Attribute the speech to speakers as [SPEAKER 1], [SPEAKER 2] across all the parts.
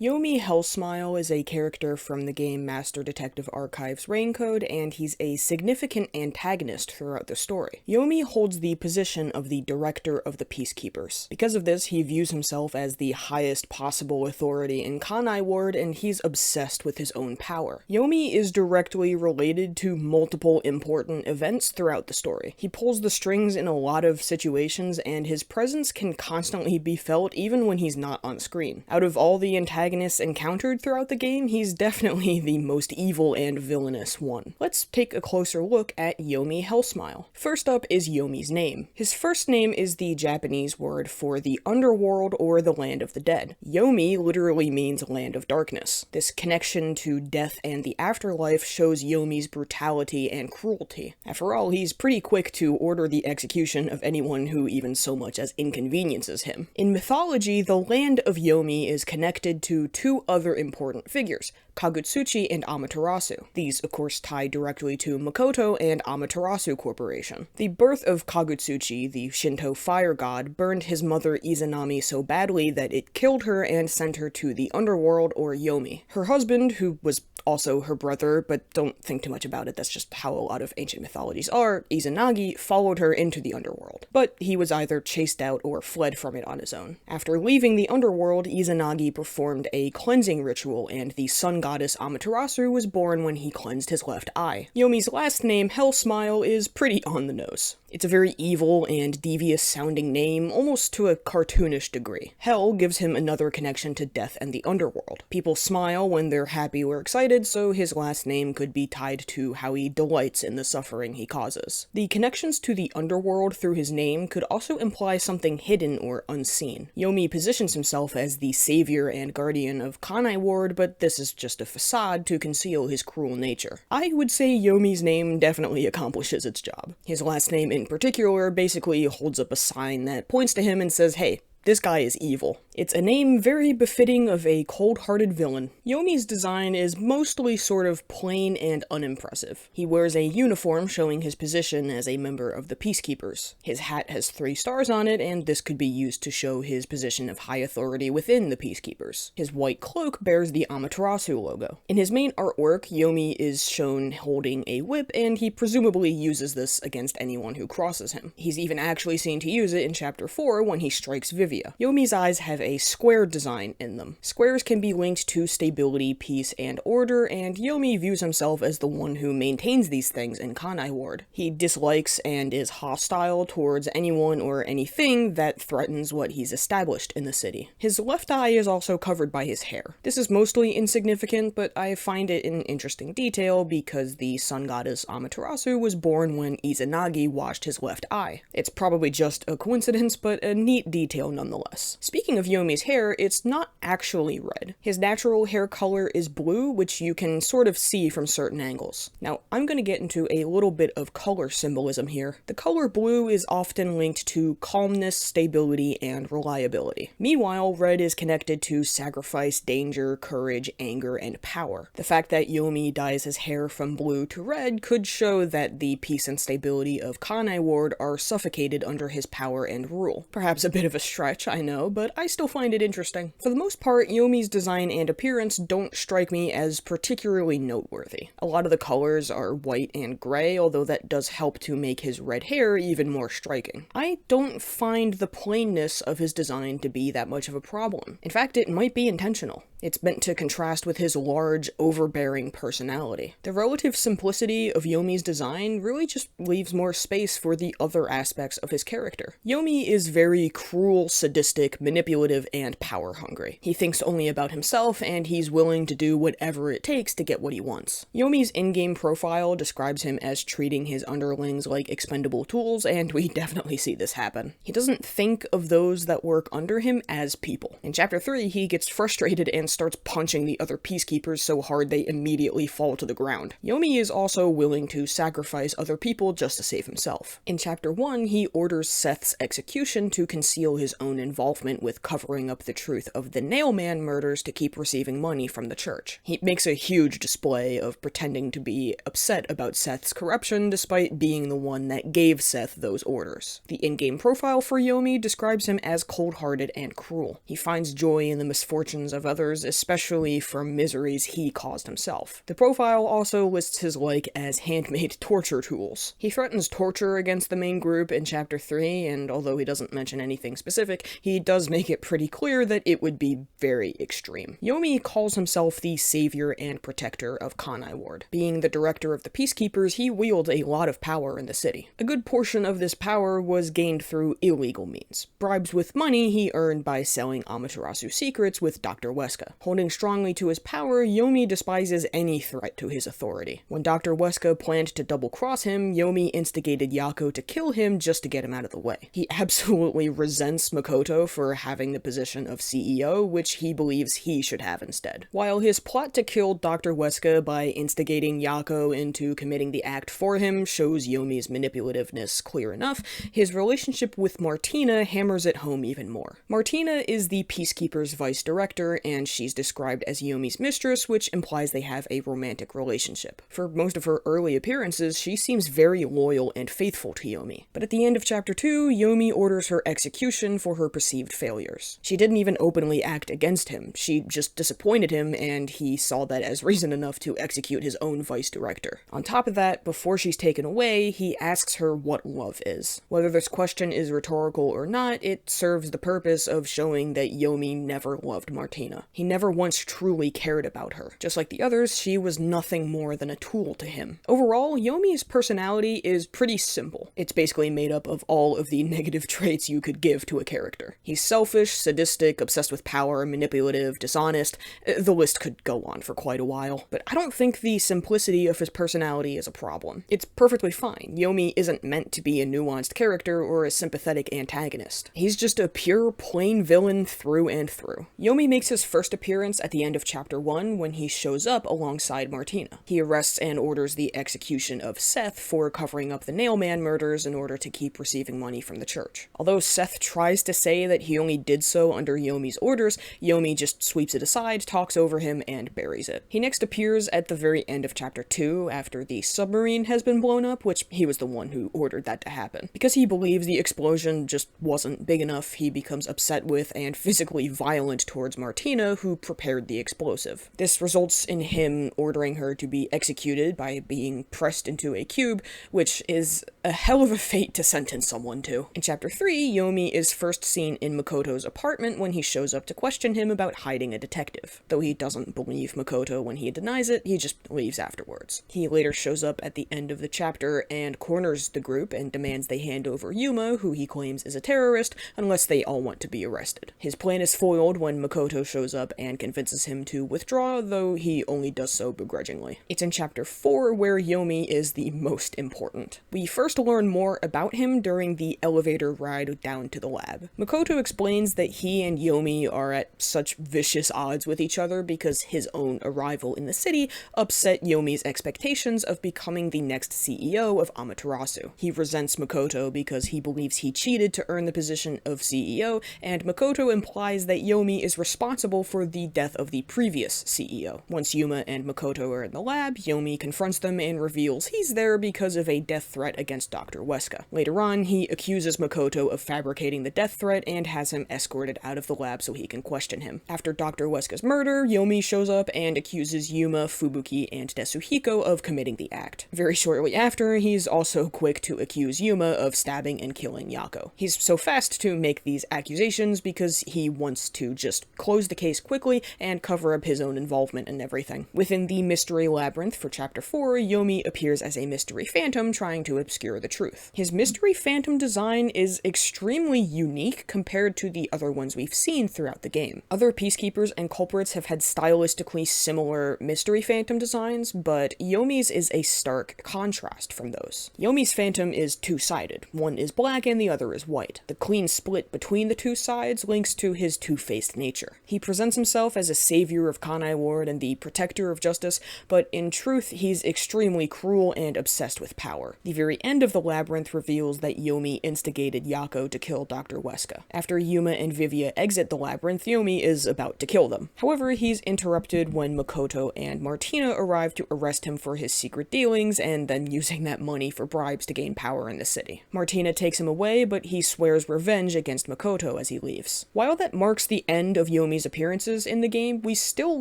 [SPEAKER 1] Yomi Hellsmile is a character from the game Master Detective Archive's Reincode, and he's a significant antagonist throughout the story. Yomi holds the position of the director of the Peacekeepers. Because of this, he views himself as the highest possible authority in Kanai Ward, and he's obsessed with his own power. Yomi is directly related to multiple important events throughout the story. He pulls the strings in a lot of situations, and his presence can constantly be felt even when he's not on screen. Out of all the antagonists encountered throughout the game, he's definitely the most evil and villainous one. Let's take a closer look at Yomi Hellsmile. First up is Yomi's name. His first name is the Japanese word for the underworld or the land of the dead. Yomi literally means land of darkness. This connection to death and the afterlife shows Yomi's brutality and cruelty. After all, he's pretty quick to order the execution of anyone who even so much as inconveniences him. In mythology, the land of Yomi is connected to two other important figures, Kagutsuchi and Amaterasu. These, of course, tie directly to Makoto and Amaterasu Corporation. The birth of Kagutsuchi, the Shinto fire god, burned his mother Izanami so badly that it killed her and sent her to the underworld, or Yomi. Her husband, who was also her brother, but don't think too much about it, that's just how a lot of ancient mythologies are, Izanagi, followed her into the underworld. But he was either chased out or fled from it on his own. After leaving the underworld, Izanagi performed a cleansing ritual, and the sun goddess Amaterasu was born when he cleansed his left eye. Yomi's last name, Hellsmile, is pretty on the nose. It's a very evil and devious-sounding name, almost to a cartoonish degree. Hell gives him another connection to death and the underworld. People smile when they're happy or excited, so his last name could be tied to how he delights in the suffering he causes. The connections to the underworld through his name could also imply something hidden or unseen. Yomi positions himself as the savior and guardian of Kanai Ward, but this is just a facade to conceal his cruel nature. I would say Yomi's name definitely accomplishes its job. His last name in particular basically holds up a sign that points to him and says, hey, this guy is evil. It's a name very befitting of a cold-hearted villain. Yomi's design is mostly sort of plain and unimpressive. He wears a uniform showing his position as a member of the Peacekeepers. His hat has 3 stars on it, and this could be used to show his position of high authority within the Peacekeepers. His white cloak bears the Amaterasu logo. In his main artwork, Yomi is shown holding a whip, and he presumably uses this against anyone who crosses him. He's even actually seen to use it in Chapter 4 when he strikes Vivia. Yomi's eyes have a square design in them. Squares can be linked to stability, peace, and order, and Yomi views himself as the one who maintains these things in Kanai Ward. He dislikes and is hostile towards anyone or anything that threatens what he's established in the city. His left eye is also covered by his hair. This is mostly insignificant, but I find it an interesting detail because the sun goddess Amaterasu was born when Izanagi washed his left eye. It's probably just a coincidence, but a neat detail nonetheless. Speaking of Yomi's hair, it's not actually red. His natural hair color is blue, which you can sort of see from certain angles. Now, I'm going to get into a little bit of color symbolism here. The color blue is often linked to calmness, stability, and reliability. Meanwhile, red is connected to sacrifice, danger, courage, anger, and power. The fact that Yomi dyes his hair from blue to red could show that the peace and stability of Kanai Ward are suffocated under his power and rule. Perhaps a bit of a stretch, I know, but I still find it interesting. For the most part, Yomi's design and appearance don't strike me as particularly noteworthy. A lot of the colors are white and gray, although that does help to make his red hair even more striking. I don't find the plainness of his design to be that much of a problem. In fact, it might be intentional. It's meant to contrast with his large, overbearing personality. The relative simplicity of Yomi's design really just leaves more space for the other aspects of his character. Yomi is very cruel, sadistic, manipulative, and power-hungry. He thinks only about himself, and he's willing to do whatever it takes to get what he wants. Yomi's in-game profile describes him as treating his underlings like expendable tools, and we definitely see this happen. He doesn't think of those that work under him as people. In Chapter 3, he gets frustrated and starts punching the other Peacekeepers so hard they immediately fall to the ground. Yomi is also willing to sacrifice other people just to save himself. In Chapter 1, he orders Seth's execution to conceal his own involvement with covering up the truth of the Nailman murders to keep receiving money from the church. He makes a huge display of pretending to be upset about Seth's corruption despite being the one that gave Seth those orders. The in-game profile for Yomi describes him as cold-hearted and cruel. He finds joy in the misfortunes of others others, especially from miseries he caused himself. The profile also lists his like as handmade torture tools. He threatens torture against the main group in Chapter 3, and although he doesn't mention anything specific, he does make it pretty clear that it would be very extreme. Yomi calls himself the savior and protector of Kanai Ward. Being the director of the Peacekeepers, he wields a lot of power in the city. A good portion of this power was gained through illegal means. Bribes with money he earned by selling Amaterasu secrets with Dr. Weska. Holding strongly to his power, Yomi despises any threat to his authority. When Dr. Weska planned to double-cross him, Yomi instigated Yako to kill him just to get him out of the way. He absolutely resents Makoto for having the position of CEO, which he believes he should have instead. While his plot to kill Dr. Weska by instigating Yako into committing the act for him shows Yomi's manipulativeness clear enough, his relationship with Martina hammers it home even more. Martina is the Peacekeepers' vice director, and she's described as Yomi's mistress, which implies they have a romantic relationship. For most of her early appearances, she seems very loyal and faithful to Yomi. But at the end of Chapter 2, Yomi orders her execution for her perceived failures. She didn't even openly act against him, she just disappointed him, and he saw that as reason enough to execute his own vice director. On top of that, before she's taken away, he asks her what love is. Whether this question is rhetorical or not, it serves the purpose of showing that Yomi never loved Martina. He never once truly cared about her. Just like the others, she was nothing more than a tool to him. Overall, Yomi's personality is pretty simple. It's basically made up of all of the negative traits you could give to a character. He's selfish, sadistic, obsessed with power, manipulative, dishonest. The list could go on for quite a while. But I don't think the simplicity of his personality is a problem. It's perfectly fine. Yomi isn't meant to be a nuanced character or a sympathetic antagonist. He's just a pure, plain villain through and through. Yomi makes his first appearance at the end of Chapter 1 when he shows up alongside Martina. He arrests and orders the execution of Seth for covering up the Nailman murders in order to keep receiving money from the church. Although Seth tries to say that he only did so under Yomi's orders, Yomi just sweeps it aside, talks over him, and buries it. He next appears at the very end of Chapter 2 after the submarine has been blown up, which he was the one who ordered that to happen. Because he believes the explosion just wasn't big enough, he becomes upset with and physically violent towards Martina, who prepared the explosive. This results in him ordering her to be executed by being pressed into a cube, which is a hell of a fate to sentence someone to. In Chapter 3, Yomi is first seen in Makoto's apartment when he shows up to question him about hiding a detective. Though he doesn't believe Makoto when he denies it, he just leaves afterwards. He later shows up at the end of the chapter and corners the group and demands they hand over Yuma, who he claims is a terrorist, unless they all want to be arrested. His plan is foiled when Makoto shows up and convinces him to withdraw, though he only does so begrudgingly. It's in Chapter 4 where Yomi is the most important. We first learn more about him during the elevator ride down to the lab. Makoto explains that he and Yomi are at such vicious odds with each other because his own arrival in the city upset Yomi's expectations of becoming the next CEO of Amaterasu. He resents Makoto because he believes he cheated to earn the position of CEO, and Makoto implies that Yomi is responsible for the death of the previous CEO. Once Yuma and Makoto are in the lab, Yomi confronts them and reveals he's there because of a death threat against Dr. Weska. Later on, he accuses Makoto of fabricating the death threat and has him escorted out of the lab so he can question him. After Dr. Weska's murder, Yomi shows up and accuses Yuma, Fubuki, and Tetsuhiko of committing the act. Very shortly after, he's also quick to accuse Yuma of stabbing and killing Yako. He's so fast to make these accusations because he wants to just close the case quickly and cover up his own involvement in everything. Within the Mystery Labyrinth for Chapter 4, Yomi appears as a mystery phantom trying to obscure the truth. His mystery phantom design is extremely unique compared to the other ones we've seen throughout the game. Other Peacekeepers and culprits have had stylistically similar mystery phantom designs, but Yomi's is a stark contrast from those. Yomi's phantom is two-sided. One is black and the other is white. The clean split between the two sides links to his two-faced nature. He presents himself as a savior of Kanai Ward and the protector of justice, but in truth, he's extremely cruel and obsessed with power. The very end of the labyrinth reveals that Yomi instigated Yako to kill Dr. Weska. After Yuma and Vivia exit the labyrinth, Yomi is about to kill them. However, he's interrupted when Makoto and Martina arrive to arrest him for his secret dealings and then using that money for bribes to gain power in the city. Martina takes him away, but he swears revenge against Makoto as he leaves. While that marks the end of Yomi's appearances appearances in the game, we still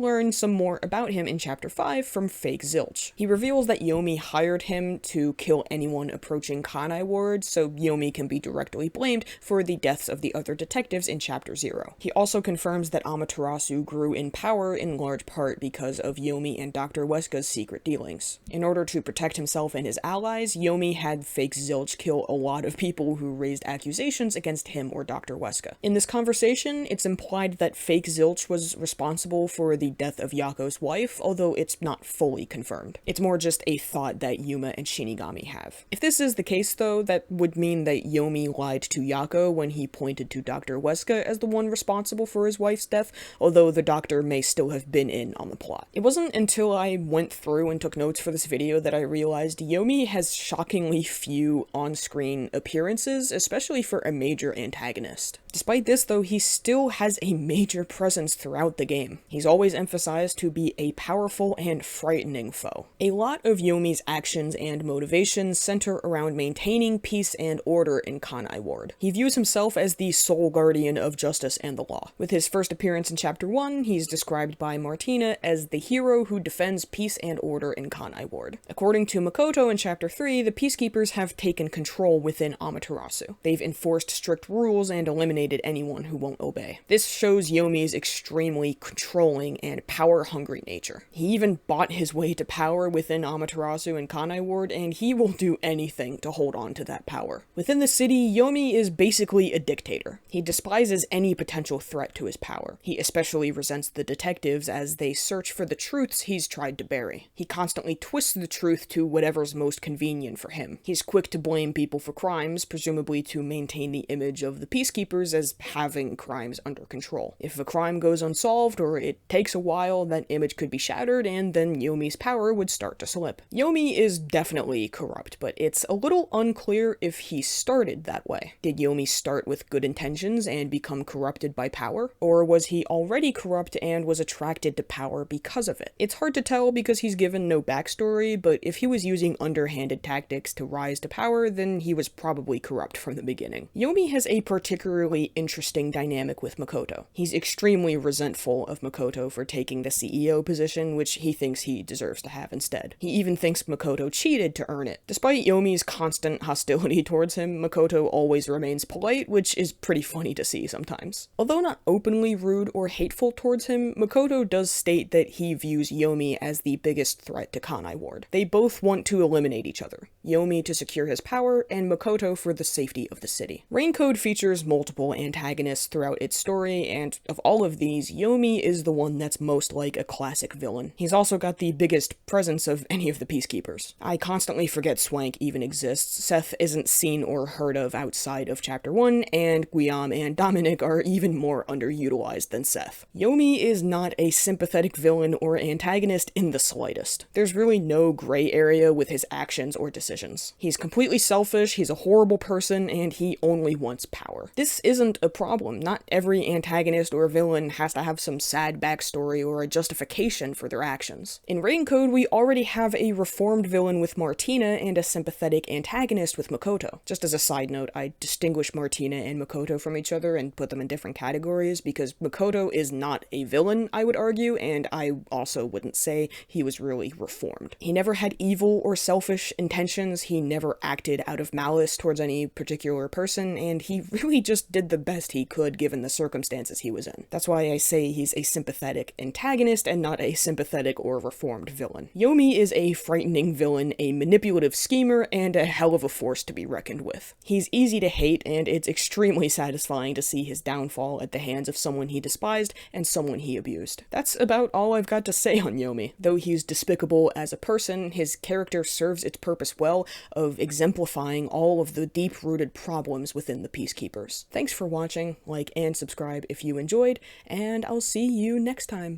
[SPEAKER 1] learn some more about him in Chapter 5 from Fake Zilch. He reveals that Yomi hired him to kill anyone approaching Kanai Ward, so Yomi can be directly blamed for the deaths of the other detectives in Chapter 0. He also confirms that Amaterasu grew in power in large part because of Yomi and Dr. Weska's secret dealings. In order to protect himself and his allies, Yomi had Fake Zilch kill a lot of people who raised accusations against him or Dr. Weska. In this conversation, it's implied that Fake Zilch was responsible for the death of Yako's wife, although it's not fully confirmed. It's more just a thought that Yuma and Shinigami have. If this is the case, though, that would mean that Yomi lied to Yako when he pointed to Dr. Weska as the one responsible for his wife's death, although the doctor may still have been in on the plot. It wasn't until I went through and took notes for this video that I realized Yomi has shockingly few on-screen appearances, especially for a major antagonist. Despite this, though, he still has a major presence throughout the game. He's always emphasized to be a powerful and frightening foe. A lot of Yomi's actions and motivations center around maintaining peace and order in Kanai Ward. He views himself as the sole guardian of justice and the law. With his first appearance in Chapter 1, he's described by Martina as the hero who defends peace and order in Kanai Ward. According to Makoto in Chapter 3, the Peacekeepers have taken control within Amaterasu. They've enforced strict rules and eliminated anyone who won't obey. This shows Yomi's extremely controlling and power-hungry nature. He even bought his way to power within Amaterasu and Kanai Ward, and he will do anything to hold on to that power. Within the city, Yomi is basically a dictator. He despises any potential threat to his power. He especially resents the detectives as they search for the truths he's tried to bury. He constantly twists the truth to whatever's most convenient for him. He's quick to blame people for crimes, presumably to maintain the image of the Peacekeepers as having crimes under control. If a crime goes unsolved or it takes a while, that image could be shattered and then Yomi's power would start to slip. Yomi is definitely corrupt, but it's a little unclear if he started that way. Did Yomi start with good intentions and become corrupted by power? Or was he already corrupt and was attracted to power because of it? It's hard to tell because he's given no backstory, but if he was using underhanded tactics to rise to power, then he was probably corrupt from the beginning. Yomi has a particularly interesting dynamic with Makoto. He's extremely resentful of Makoto for taking the CEO position, which he thinks he deserves to have instead. He even thinks Makoto cheated to earn it. Despite Yomi's constant hostility towards him, Makoto always remains polite, which is pretty funny to see sometimes. Although not openly rude or hateful towards him, Makoto does state that he views Yomi as the biggest threat to Kanai Ward. They both want to eliminate each other, Yomi to secure his power, and Makoto for the safety of the city. Raincode features multiple antagonists throughout its story, and of all of these, Yomi is the one that's most like a classic villain. He's also got the biggest presence of any of the Peacekeepers. I constantly forget Swank even exists, Seth isn't seen or heard of outside of Chapter 1, and Guillaume and Dominic are even more underutilized than Seth. Yomi is not a sympathetic villain or antagonist in the slightest. There's really no gray area with his actions or decisions. He's completely selfish, he's a horrible person, and he only wants power. This isn't a problem. Not every antagonist or villain has to have some sad backstory or a justification for their actions. In Raincode, we already have a reformed villain with Martina and a sympathetic antagonist with Makoto. Just as a side note, I distinguish Martina and Makoto from each other and put them in different categories because Makoto is not a villain, I would argue, and I also wouldn't say he was really reformed. He never had evil or selfish intentions, he never acted out of malice towards any particular person, and he really just did the best he could given the circumstances he was in. That's why I say he's a sympathetic antagonist and not a sympathetic or reformed villain. Yomi is a frightening villain, a manipulative schemer, and a hell of a force to be reckoned with. He's easy to hate, and it's extremely satisfying to see his downfall at the hands of someone he despised and someone he abused. That's about all I've got to say on Yomi. Though he's despicable as a person, his character serves its purpose well of exemplifying all of the deep-rooted problems within the Peacekeepers. Thanks for watching, like and subscribe if you enjoyed, and I'll see you next time.